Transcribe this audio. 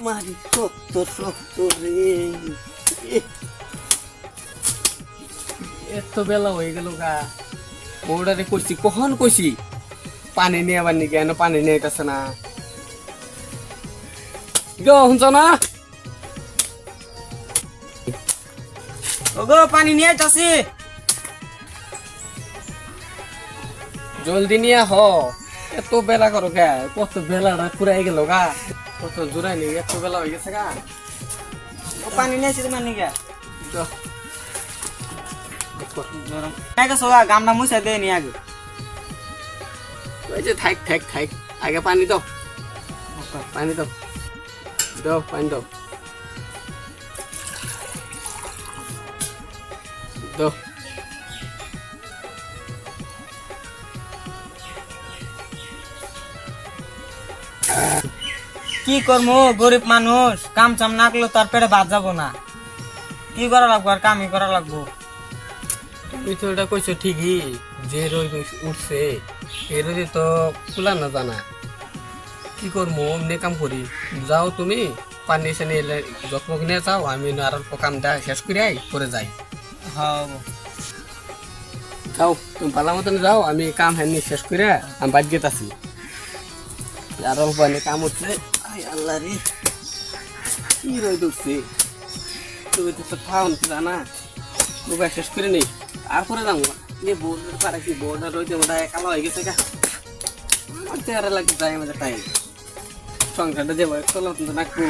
মারি শক্ত শক্ত রে। এত বেলা হয়ে গেল গা, বউডারে কইছি কখন কইছি পানি নিয়ে আবার নিয়ে কেন পানি নিয়ে আইতাছে না। গো শুনছ না? ওগো পানি নিয়ে আইতাছি। জলদি নিয়ে হ, এত বেলা করো গা, কত বেলাটা পুরাই গেল গা, কত জোড়াই নি, এত বেলা হয়ে গেছে গা। ও পানি নিয়ে আইছি তোমার নিগে। যাও। কাই গেছো গা, গামটা মুছা দে নি আগে। ওই যে থাক থাক থাক, আগে পানি দাও, পানি দাও, দাও পানি দাও, দাও। কি করবো, গরিব মানুষ, কাম চাম না করলে তার পেটে ভাত যাবো না। কি করা লাগবো, আর কামই করা লাগবো। তুমি তো এটা কইছো ঠিকই, যে রোদ উঠছে এই রোদে তো খোলা না জানা। কি করবো, অমনি কাম করি। যাও তুমি পানি সানি এলে যত্ন নিয়ে যাও, আমি আর অল্প কামটা শেষ করে যাই। হ্যাঁ যাও তুমি ভালো মতন যাও, আমি কাম হ্যানি শেষ করে আমি বাদ গেত আছি। আর অল্প কাম উঠছে। আই আল্লাহ রে, কি রোদ উঠছে, তুমি তো থাউন জানা, দুবার শেষ করে নেই তারপরে যাবো। বোর্ডের পারে কি বোর্ডের রইতে ওটা কালো হয়ে গেছে গা, আমার চেহারা লাগে যায় আমাদের টাইম সংসারটা যে চলো কিন্তু নাকবো।